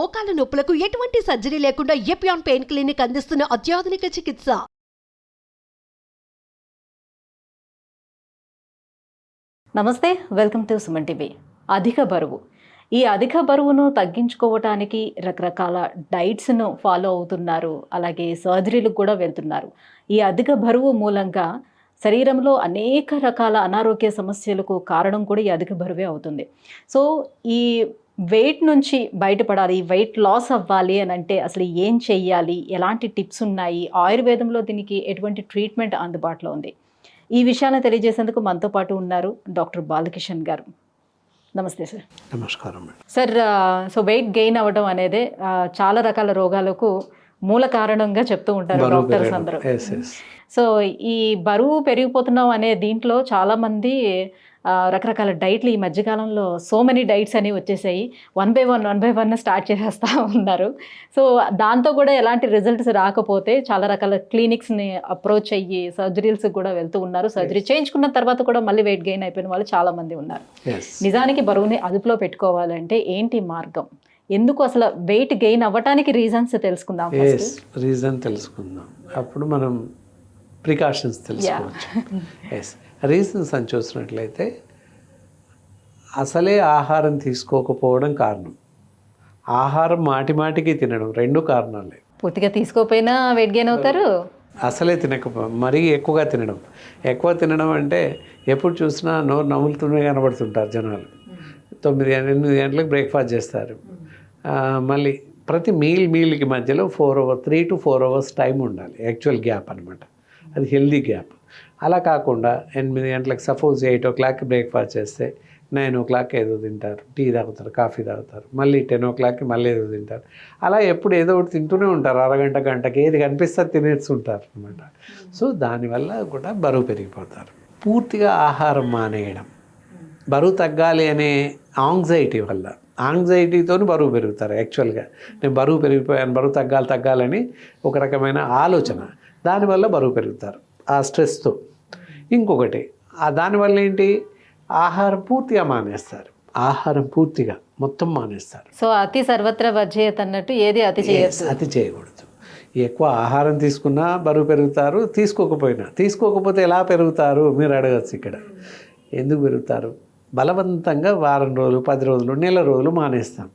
మోకాల నొప్పులకు ఎటువంటి సర్జరీ లేకుండా ఎపియాన్ పెయిన్ క్లినిక్ అందిస్తున్న అత్యాధునిక చికిత్స. నమస్తే, వెల్కమ్ టు సుమన్ టీవీ. అధిక బరువు. ఈ అధిక బరువును తగ్గించుకోవటానికి రకరకాల డైట్స్ను ఫాలో అవుతున్నారు, అలాగే సర్జరీలకు కూడా వెళ్తున్నారు. ఈ అధిక బరువు మూలంగా శరీరంలో అనేక రకాల అనారోగ్య సమస్యలకు కారణం కూడా ఈ అధిక బరువే అవుతుంది. సో ఈ వెయిట్ నుంచి బయటపడాలి, వెయిట్ లాస్ అవ్వాలి అని అంటే అసలు ఏం చెయ్యాలి, ఎలాంటి టిప్స్ ఉన్నాయి, ఆయుర్వేదంలో దీనికి ఎటువంటి ట్రీట్మెంట్ అందుబాటులో ఉంది, ఈ విషయాన్ని తెలియజేసేందుకు మనతో పాటు ఉన్నారు డాక్టర్ బాలకిషన్ గారు. నమస్తే సార్. నమస్కారం సార్. సో వెయిట్ గెయిన్ అవ్వడం అనేది చాలా రకాల రోగాలకు మూల కారణంగా చెప్తూ ఉంటారు డాక్టర్స్ అందరూ. సో ఈ బరువు పెరిగిపోతున్నాం అనే దీంట్లో చాలామంది రకరకాల డైట్లు ఈ మధ్యకాలంలో సో మెనీ డైట్స్ అనేవి వచ్చేసాయి. వన్ బై వన్ స్టార్ట్ చేసేస్తూ ఉన్నారు. సో దాంతో కూడా ఎలాంటి రిజల్ట్స్ రాకపోతే చాలా రకాల క్లినిక్స్ని అప్రోచ్ అయ్యి సర్జరీస్ కూడా వెళ్తూ ఉన్నారు. సర్జరీ చేయించుకున్న తర్వాత కూడా మళ్ళీ వెయిట్ గెయిన్ అయిపోయిన వాళ్ళు చాలామంది ఉన్నారు. నిజానికి బరువుని అదుపులో పెట్టుకోవాలంటే ఏంటి మార్గం? ఎందుకు అసలు వెయిట్ గెయిన్ అవ్వటానికి రీజన్స్ తెలుసుకుందాం. రీజన్ తెలుసుకుందాం, అప్పుడు మనం ప్రికాషన్స్ తెలుసుకోవచ్చు. రీజన్స్ అని చూసినట్లయితే అసలే ఆహారం తీసుకోకపోవడం కారణం, ఆహారం మాటికి తినడం, రెండు కారణాలే. పూర్తిగా తీసుకోకపోయినా వెయిట్ గెయిన్ అవుతారు. అసలే మరీ ఎక్కువగా ఎక్కువ తినడం అంటే ఎప్పుడు చూసినా నోరు నములుతూనే కనబడుతుంటారు జనాలు. 9-8 గంటలకు బ్రేక్ఫాస్ట్ చేస్తారు. మళ్ళీ ప్రతి మీల్కి మధ్యలో 3 to 4 hours టైం ఉండాలి, యాక్చువల్ గ్యాప్ అనమాట. అది హెల్దీ గ్యాప్. అలా కాకుండా 8 గంటలకు సపోజ్ 8 o'clock బ్రేక్ఫాస్ట్ చేస్తే 9 o'clock ఏదో తింటారు, టీ తాగుతారు, కాఫీ తాగుతారు, మళ్ళీ 10 o'clock మళ్ళీ ఏదో తింటారు. అలా ఎప్పుడు ఏదో ఒకటి తింటూనే ఉంటారు, అరగంట గంటకి ఏది కనిపిస్తే తినేస్తుంటారు అనమాట. సో దానివల్ల కూడా బరువు పెరిగిపోతారు. పూర్తిగా ఆహారం మానేయడం, బరువు తగ్గాలి అనే యాంగ్జైటీతో బరువు పెరుగుతారు. యాక్చువల్గా నేను బరువు పెరిగిపోయాను, బరువు తగ్గాలని ఒక రకమైన ఆలోచన, దానివల్ల బరువు పెరుగుతారు ఆ స్ట్రెస్తో. ఇంకొకటి దానివల్ల ఏంటి, ఆహారం పూర్తిగా మానేస్తారు, మొత్తం మానేస్తారు. సో అతి సర్వత్ర వర్జేయత్ అన్నట్టు ఏది అతి చేయకూడదు. ఎక్కువ ఆహారం తీసుకున్నా బరువు పెరుగుతారు, తీసుకోకపోతే ఎలా పెరుగుతారు మీరు అడగచ్చు. ఇక్కడ ఎందుకు పెరుగుతారు? బలవంతంగా వారం రోజులు, 10 రోజులు, నెల రోజులు మానేస్తాం.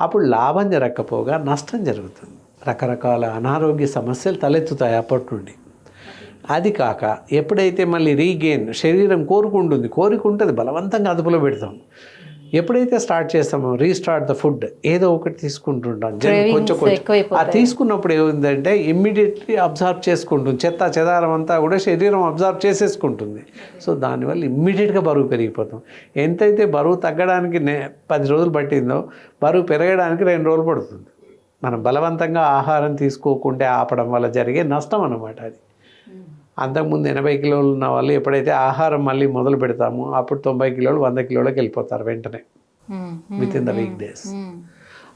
అప్పుడు లాభం జరగకపోగా నష్టం జరుగుతుంది. రకరకాల అనారోగ్య సమస్యలు తలెత్తుతాయి అప్పటి నుండి. అది కాక ఎప్పుడైతే మళ్ళీ రీగెయిన్ శరీరం కోరికుంటుంది, బలవంతంగా అదుపులో పెడతాం. ఎప్పుడైతే స్టార్ట్ చేస్తామో రీస్టార్ట్ ద ఫుడ్, ఏదో ఒకటి తీసుకుంటుంటాం కొంచెం. ఆ తీసుకున్నప్పుడు ఏముందంటే ఇమ్మీడియట్లీ అబ్జర్వ్ చేసుకుంటుంది, చెదారం అంతా కూడా శరీరం అబ్జర్వ్ చేసేసుకుంటుంది. సో దానివల్ల ఇమ్మీడియట్గా బరువు పెరిగిపోతాం. ఎంతైతే బరువు తగ్గడానికి 10 రోజులు పట్టిందో బరువు పెరగడానికి 2 రోజులు పడుతుంది. మనం బలవంతంగా ఆహారం తీసుకోకుంటే ఆపడం వల్ల జరిగే నష్టం అన్నమాట అది. అంతకుముందు 80 కిలోలు ఉన్న వాళ్ళు ఎప్పుడైతే ఆహారం మళ్ళీ మొదలు పెడతామో అప్పుడు 90 కిలోలు 100 కిలోలకు వెళ్ళిపోతారు వెంటనే, with in the week days.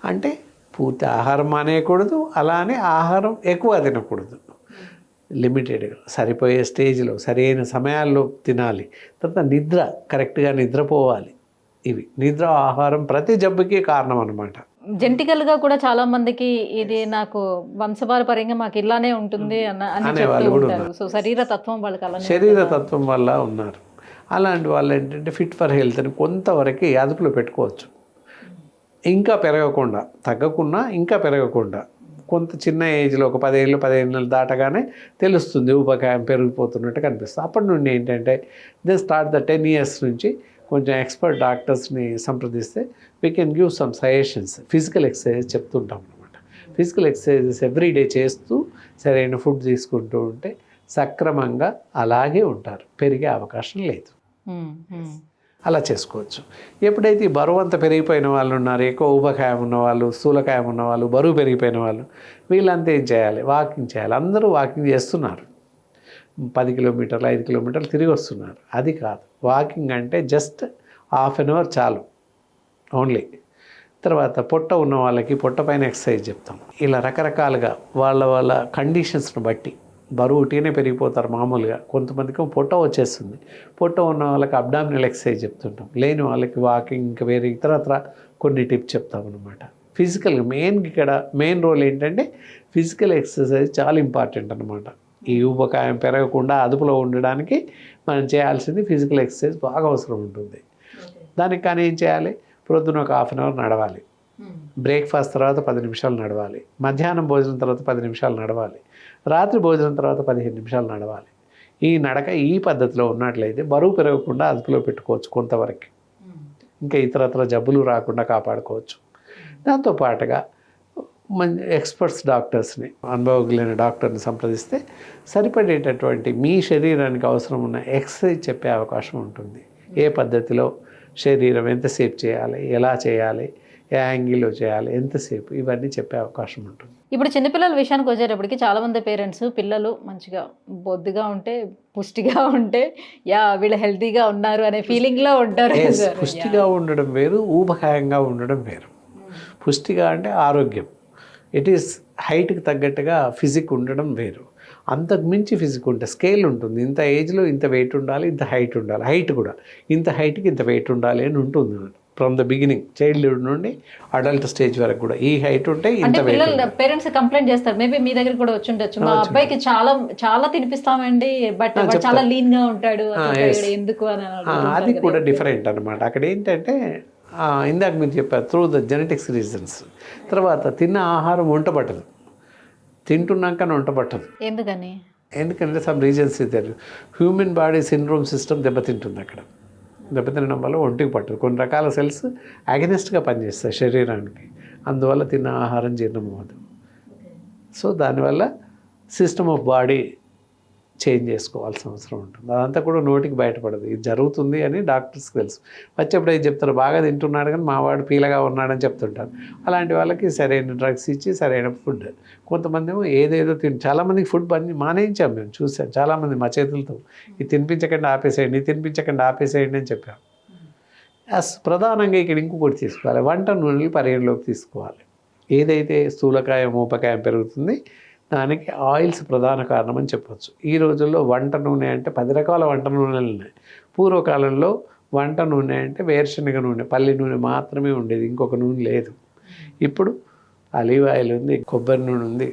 అంటే పూర్తి ఆహారం మానేయకూడదు, అలానే ఆహారం ఎక్కువ తినకూడదు, లిమిటెడ్గా సరిపోయే స్టేజ్లో సరైన సమయాల్లో తినాలి. తర్వాత నిద్ర, కరెక్ట్గా నిద్రపోవాలి. ఇవి నిద్ర, ఆహారం ప్రతి జబ్బుకి కారణం అన్నమాట. జెనెటికల్గా కూడా చాలా మందికి ఇది నాకు వంశపారపర్యంగా మాకు ఇలానే ఉంటుంది అనే వాళ్ళు కూడా ఉన్నారు. సో శరీరతత్వం వల్ల ఉన్నారు. అలాంటి వాళ్ళు ఏంటంటే ఫిట్ ఫర్ హెల్త్ అని కొంతవరకు అదుపులో పెట్టుకోవచ్చు. ఇంకా తగ్గకుండా ఇంకా పెరగకుండా కొంత చిన్న ఏజ్లో ఒక 10 ఏళ్ళు 15 నెలలు దాటగానే తెలుస్తుంది, ఊబకాయం పెరిగిపోతున్నట్టు కనిపిస్తుంది. అప్పటి నుండి ఏంటంటే స్టార్ట్ ద 10 years నుంచి కొంచెం ఎక్స్పర్ట్ డాక్టర్స్ని సంప్రదిస్తే we can give some suggestions. Physical exercise చెప్తుంటాం అనమాట. ఫిజికల్ ఎక్సర్సైజెస్ ఎవ్రీడే చేస్తూ సరైన ఫుడ్ తీసుకుంటూ ఉంటే సక్రమంగా అలాగే ఉంటారు, పెరిగే అవకాశం లేదు. అలా చేసుకోవచ్చు. ఎప్పుడైతే ఈ బరువు అంతా పెరిగిపోయిన వాళ్ళు ఉన్నారు, ఎక్కువ ఊబకాయం ఉన్నవాళ్ళు, స్థూలకాయం ఉన్నవాళ్ళు, బరువు పెరిగిపోయిన వాళ్ళు, వీళ్ళంతా ఏం చేయాలి? వాకింగ్ చేయాలి. అందరూ వాకింగ్ చేస్తున్నారు, 10 కిలోమీటర్లు 5 కిలోమీటర్లు తిరిగి వస్తున్నారు. అది కాదు, వాకింగ్ అంటే జస్ట్ ½ an hour చాలు ఓన్లీ. తర్వాత పొట్ట ఉన్న వాళ్ళకి పొట్ట పైన ఎక్సర్సైజ్ చెప్తాం. ఇలా రకరకాలుగా వాళ్ళ కండిషన్స్ని బట్టి బరువు ఉట్టిగానే పెరిగిపోతారు మామూలుగా. కొంతమందికి పొట్ట వచ్చేస్తుంది, పొట్ట ఉన్న వాళ్ళకి అబ్డామినల్ ఎక్సర్సైజ్ చెప్తుంటాం. లేని వాళ్ళకి వాకింగ్, ఇంకా వేరే ఇతరత్ర కొన్ని టిప్స్ చెప్తాం అన్నమాట. ఫిజికల్గా మెయిన్ రోల్ ఏంటంటే ఫిజికల్ ఎక్సర్సైజ్ చాలా ఇంపార్టెంట్ అనమాట. ఈ ఊబకాయం పెరగకుండా అదుపులో ఉండడానికి మనం చేయాల్సింది ఫిజికల్ ఎక్సర్సైజ్ బాగా అవసరం ఉంటుంది. దానికి కానీ ఏం చేయాలి, ప్రొద్దున ఒక 1/2 అవర్ నడవాలి, బ్రేక్ఫాస్ట్ తర్వాత 10 నిమిషాలు నడవాలి, మధ్యాహ్నం భోజనం తర్వాత 10 నిమిషాలు నడవాలి, రాత్రి భోజనం తర్వాత 15 నిమిషాలు నడవాలి. ఈ నడక ఈ పద్ధతిలో ఉన్నట్లయితే బరువు పెరగకుండా అదుపులో పెట్టుకోవచ్చు కొంతవరకు, ఇంకా ఇతరత్ర జబ్బులు రాకుండా కాపాడుకోవచ్చు. దాంతోపాటుగా మంచి ఎక్స్పర్ట్స్ డాక్టర్స్ని, అనుభవజ్ఞులైన డాక్టర్ని సంప్రదిస్తే సరిపడేటటువంటి మీ శరీరానికి అవసరం ఉన్న ఎక్సర్సైజ్ చెప్పే అవకాశం ఉంటుంది. ఏ పద్ధతిలో శరీరం ఎంతసేపు చేయాలి, ఎలా చేయాలి, ఏ యాంగిల్లో చేయాలి, ఎంతసేపు, ఇవన్నీ చెప్పే అవకాశం ఉంటుంది. ఇప్పుడు చిన్నపిల్లల విషయానికి వచ్చేటప్పటికి చాలామంది పేరెంట్స్ పిల్లలు మంచిగా బొద్దుగా ఉంటే, పుష్టిగా ఉంటే వీళ్ళు హెల్తీగా ఉన్నారు అనే ఫీలింగ్లో ఉంటారు. పుష్టిగా ఉండడం వేరు, ఊబకాయంగా ఉండడం వేరు. పుష్టిగా అంటే ఆరోగ్యం, ఇట్ ఈస్ హైట్కి తగ్గట్టుగా ఫిజిక్ ఉండడం వేరు. అంతకు మించి ఫిజిక్ ఉంటే స్కేల్ ఉంటుంది, ఇంత ఏజ్లో ఇంత వెయిట్ ఉండాలి, ఇంత హైట్ ఉండాలి, హైట్ కూడా ఇంత హైట్కి ఇంత వెయిట్ ఉండాలి అని ఉంటుంది ఫ్రమ్ ద బిగినింగ్, చైల్డ్హుడ్ నుండి అడల్ట్ స్టేజ్ వరకు కూడా ఈ హైట్ ఉంటే ఇంత వెయిట్. పేరెంట్స్ కంప్లైంట్ చేస్తారు, మేబీ మీ దగ్గర కూడా వచ్చి ఉండొచ్చు, మా అబ్బాయికి చాలా చాలా తినిపిస్తామండి బట్ చాలా లీన్ గా ఉంటాడు, ఎందుకు అని. అది కూడా డిఫరెంట్ అనమాట. అక్కడ ఏంటంటే ఇందాక మీరు చెప్పారు త్రూ ద జెనెటిక్స్ రీజన్స్. తర్వాత తిన్న ఆహారం వంట పట్టదు, తింటున్నాక వంట పట్టదు. ఎందుకంటే సమ్ రీజన్స్ ఇద్దరు హ్యూమన్ బాడీ సిండ్రోమ్ సిస్టమ్ దెబ్బతింటుంది. అక్కడ దెబ్బతినడం వల్ల ఒంటికి పట్టదు. కొన్ని రకాల సెల్స్ అగెనిస్ట్గా పనిచేస్తాయి శరీరానికి, అందువల్ల తిన్న ఆహారం జీర్ణం అవ్వదు. సో దానివల్ల సిస్టమ్ ఆఫ్ బాడీ చేంజ్ చేసుకోవాల్సిన అవసరం ఉంటుంది. అదంతా కూడా నోటికి బయటపడదు. ఇది జరుగుతుంది అని డాక్టర్స్కి తెలుసు. వచ్చేప్పుడు ఏం చెప్తారు, బాగా తింటున్నాడు కానీ మావాడు పీలగా ఉన్నాడని చెప్తుంటారు. అలాంటి వాళ్ళకి సరైన డ్రగ్స్ ఇచ్చి సరైన ఫుడ్. కొంతమంది ఏమో ఏదేదో చాలామందికి ఫుడ్ మానేయించాం, మేము చూసాం చాలామంది మా చేతులతో, ఇది తినిపించకుండా ఆపేసేయండి అని చెప్పాం. ప్రధానంగా ఇక్కడ ఇంకొకటి తీసుకోవాలి, వంట నూనెలు పరిగణలోకి తీసుకోవాలి. ఏదైతే స్థూలకాయం ఊపకాయం పెరుగుతుంది దానికి ఆయిల్స్ ప్రధాన కారణం అని చెప్పొచ్చు. ఈ రోజుల్లో వంట నూనె అంటే 10 రకాల వంట నూనెలు ఉన్నాయి. పూర్వకాలంలో వంట నూనె అంటే వేరుశనగ నూనె, పల్లి నూనె మాత్రమే ఉండేది, ఇంకొక నూనె లేదు. ఇప్పుడు ఆలివ్ ఆయిల్ ఉంది, కొబ్బరి నూనె ఉంది,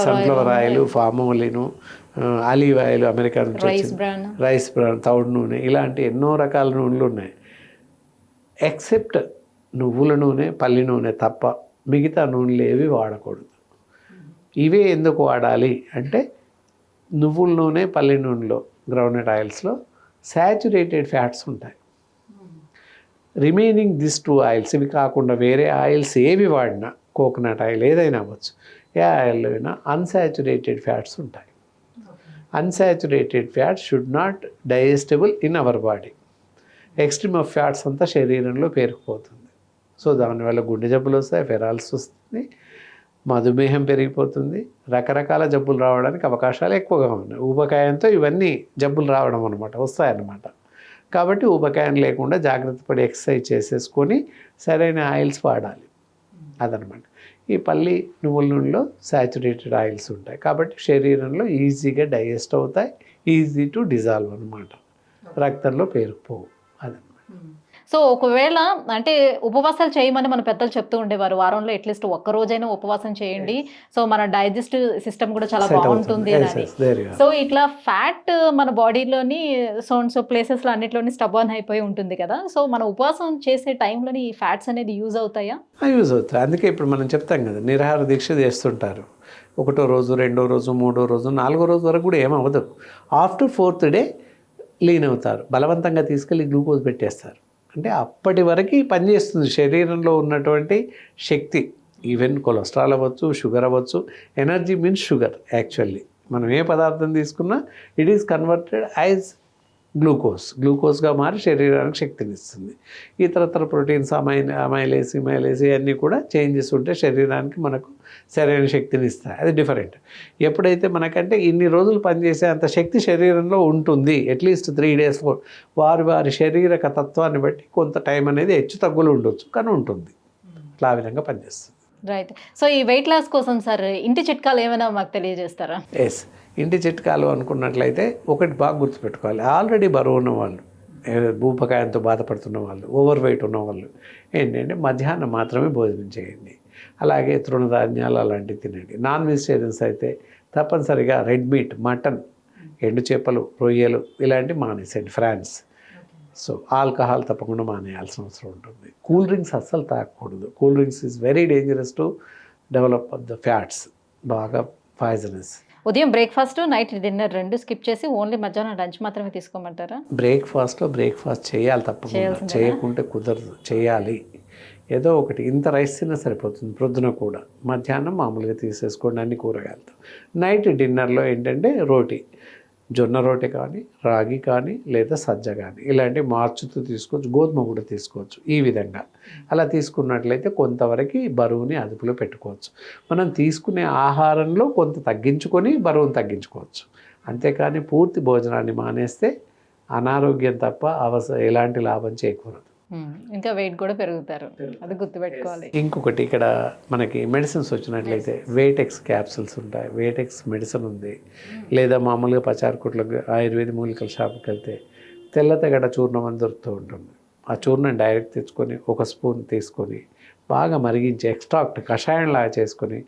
sunflower oil, palm oil, olive oil America నుంచి వచ్చింది, రైస్ బ్రాన్, తౌడు నూనె, ఇలాంటి ఎన్నో రకాల నూనెలు ఉన్నాయి. ఎక్సెప్ట్ నువ్వుల నూనె, పల్లి నూనె తప్ప మిగతా నూనెలు ఏవి వాడకూడదు. ఇవే ఎందుకు వాడాలి అంటే నువ్వుల నూనె, పల్లి నూనెలో, గ్రౌండ్నట్ ఆయిల్స్లో శాచురేటెడ్ ఫ్యాట్స్ ఉంటాయి. రిమైనింగ్ దిస్ 2 ఆయిల్స్, ఇవి కాకుండా వేరే ఆయిల్స్ ఏవి వాడినా, కోకోనట్ ఆయిల్ ఏదైనా అవ్వచ్చు, ఏ ఆయిల్లో అయినా అన్సాచురేటెడ్ ఫ్యాట్స్ ఉంటాయి. Unsaturated fats should not digestible in our body. Extreme of fats అంతా శరీరంలో పేరుకుపోతుంది. సో దానివల్ల గుండె జబ్బులు వస్తాయి, ఫెరాల్స్ వస్తుంది, మధుమేహం పెరిగిపోతుంది, రకరకాల జబ్బులు రావడానికి అవకాశాలు ఎక్కువగా ఉన్నాయి. ఊబకాయంతో ఇవన్నీ జబ్బులు రావడం వస్తాయన్నమాట. కాబట్టి ఊబకాయం లేకుండా జాగ్రత్త పడి ఎక్సర్సైజ్ చేసేసుకొని సరైన ఆయిల్స్ వాడాలి. అదనమాట. ఈ పల్లి నువ్వుల నూనెలో శాచురేటెడ్ ఆయిల్స్ ఉంటాయి కాబట్టి శరీరంలో ఈజీగా డైజెస్ట్ అవుతాయి, ఈజీ టు డిజాల్వ్ అనమాట, రక్తంలో పేరుకుపోవు. అదనమాట. సో ఒకవేళ అంటే ఉపవాసాలు చేయమని మన పెద్దలు చెప్తూ ఉండేవారు, వారంలో అట్లీస్ట్ ఒక్క రోజైనా ఉపవాసం చేయండి, సో మన డైజెస్టివ్ సిస్టమ్ కూడా చాలా బాగుంటుంది అని. సో ఇట్లా ఫ్యాట్ మన బాడీలోని సో ప్లేసెస్లో అన్నిట్లోని స్టబాన్ అయిపోయి ఉంటుంది కదా, సో మన ఉపవాసం చేసే టైంలోని ఈ ఫ్యాట్స్ అనేది యూజ్ అవుతాయా? యూజ్ అవుతాయి. అందుకే ఇప్పుడు మనం చెప్తాం కదా, నిరాహార దీక్ష చేస్తుంటారు. 1వ రోజు, 2వ రోజు, 3వ రోజు, 4వ రోజు వరకు కూడా ఏమవ్వదు. ఆఫ్టర్ 4th డే లీన్ అవుతారు, బలవంతంగా తీసుకెళ్ళి గ్లూకోజ్ పెట్టేస్తారు. అంటే అప్పటి వరకు పనిచేస్తుంది శరీరంలో ఉన్నటువంటి శక్తి. ఈవెన్ కొలెస్ట్రాల్ అవ్వచ్చు, షుగర్ అవ్వచ్చు. Energy means sugar. యాక్చువల్లీ మనం ఏ పదార్థం తీసుకున్నా ఇట్ ఈస్ కన్వర్టెడ్ యాజ్ గ్లూకోజ్గా మారి శరీరానికి శక్తిని ఇస్తుంది. ఇతరత్ర ప్రోటీన్స్, అమైలేసి అన్నీ కూడా చేంజెస్ ఉంటే శరీరానికి మనకు సరైన శక్తిని ఇస్తాయి. అది డిఫరెంట్. ఎప్పుడైతే మనకంటే ఇన్ని రోజులు పనిచేసే అంత శక్తి శరీరంలో ఉంటుంది, అట్లీస్ట్ 3 days వారి శరీరక తత్వాన్ని బట్టి కొంత టైం అనేది హెచ్చు తగ్గులు ఉండొచ్చు, కానీ ఉంటుంది. అట్లా ఆ విధంగా పనిచేస్తుంది. రైట్. సో ఈ వెయిట్ లాస్ కోసం సార్ ఇంటి చిట్కాలు ఏమైనా మాకు తెలియజేస్తారా? ఎస్, ఇంటి చిట్కాలు అనుకున్నట్లయితే ఒకటి బాగా గుర్తుపెట్టుకోవాలి. ఆల్రెడీ బరువు ఉన్న వాళ్ళు, ఊపకాయంతో బాధపడుతున్న వాళ్ళు, ఓవర్ వెయిట్ ఉన్న వాళ్ళు ఏంటంటే మధ్యాహ్నం మాత్రమే భోజనం చేయండి. అలాగే తృణధాన్యాలు అలాంటివి తినండి. నాన్ వెజిటేరియన్స్ అయితే తప్పనిసరిగా రెడ్ మీట్, మటన్, ఎండు చేపలు, రొయ్యలు ఇలాంటివి మానేసేయండి. ఫ్రాన్స్. సో ఆల్కహాల్ తప్పకుండా మానేయాల్సిన అవసరం ఉంటుంది. కూల్ డ్రింక్స్ అస్సలు తాగకూడదు. Cool drinks is very dangerous to develop of the fats, బాగా పాయిజనస్. ఉదయం బ్రేక్ఫాస్ట్, నైట్ డిన్నర్ రెండు స్కిప్ చేసి ఓన్లీ మధ్యాహ్నం లంచ్ మాత్రమే తీసుకోమంటారా? బ్రేక్ఫాస్ట్ చేయాలి తప్పకుండా, చేయకుంటే కుదరదు, చేయాలి. ఏదో ఒకటి, ఇంత రైస్ తిన్నా సరిపోతుంది ప్రొద్దున కూడా. మధ్యాహ్నం మామూలుగా తీసేసుకోండి అన్ని కూరగాయలతో. నైట్ డిన్నర్లో ఏంటంటే రోటీ, జొన్న రోటీ కానీ, రాగి కానీ, లేదా సజ్జ కానీ ఇలాంటివి మార్చుతూ తీసుకోవచ్చు. గోధుమ కూడా తీసుకోవచ్చు. ఈ విధంగా అలా తీసుకున్నట్లయితే కొంతవరకు బరువుని అదుపులో పెట్టుకోవచ్చు. మనం తీసుకునే ఆహారంలో కొంత తగ్గించుకొని బరువును తగ్గించుకోవచ్చు. అంతేకాని పూర్తి భోజనాన్ని మానేస్తే అనారోగ్యం తప్ప ఎలాంటి లాభం చేకూరదు. ఇంకా వెయిట్ కూడా పెరుగుతారు, అది గుర్తుపెట్టుకోవాలి. ఇంకొకటి, ఇక్కడ మనకి మెడిసిన్స్ వచ్చినట్లయితే వేటెక్స్ క్యాప్సిల్స్ ఉంటాయి, వేటెక్స్ మెడిసిన్ ఉంది. లేదా మామూలుగా పచారుకుట్లకు ఆయుర్వేద మూలికల షాప్కి వెళ్తే తెల్లతగడ చూర్ణం అని దొరుకుతూ ఉంటుంది. ఆ చూర్ణం డైరెక్ట్ తెచ్చుకొని 1 స్పూన్ తీసుకొని బాగా మరిగించి ఎక్స్ట్రాక్ట్ కషాయంలాగా చేసుకొని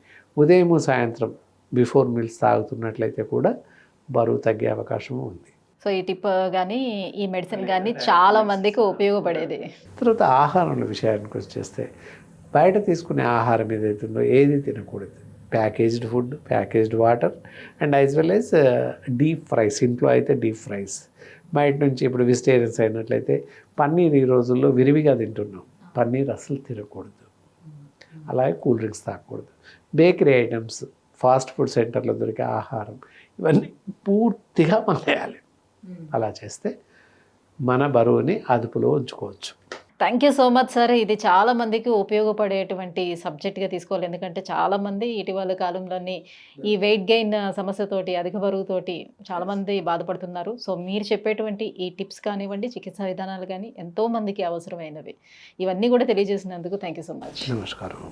ఉదయం సాయంత్రం బిఫోర్ మీల్స్ తాగుతున్నట్లయితే కూడా బరువు తగ్గే అవకాశం ఉంది. సో ఈ టిప్ కానీ ఈ మెడిసిన్ కానీ చాలా మందికి ఉపయోగపడేది. తర్వాత ఆహారంలో విషయానికి వచ్చేస్తే బయట తీసుకునే ఆహారం ఏదైతుందో ఏది తినకూడదు. Packaged food, packaged water and as well as deep fries. ఇంట్లో అయితే డీప్ ఫ్రైస్. బయట నుంచి ఇప్పుడు వెజిటేరియన్స్ అయినట్లయితే పన్నీర్ ఈ రోజుల్లో విరివిగా తింటున్నాం. పన్నీర్ అసలు తినకూడదు. అలాగే కూల్ డ్రింక్స్ తాగకూడదు. బేకరీ ఐటమ్స్, ఫాస్ట్ ఫుడ్ సెంటర్లో దొరికే ఆహారం ఇవన్నీ పూర్తిగా మానేయాలి. అలా చేస్తే మన బరువుని అదుపులో ఉంచుకోవచ్చు. Thank you so much sir. ఇది చాలా మందికి ఉపయోగపడేటువంటి సబ్జెక్ట్గా తీసుకోవాలి. ఎందుకంటే చాలామంది ఇటీవల కాలంలోని ఈ వెయిట్ గెయిన్ సమస్యతోటి, అధిక బరువుతోటి చాలామంది బాధపడుతున్నారు. సో మీరు చెప్పేటువంటి ఈ టిప్స్ కానివ్వండి, చికిత్సా విధానాలు కానీ ఎంతోమందికి అవసరమైనవి. ఇవన్నీ కూడా తెలియజేసినందుకు థ్యాంక్ యూ సో మచ్. నమస్కారం.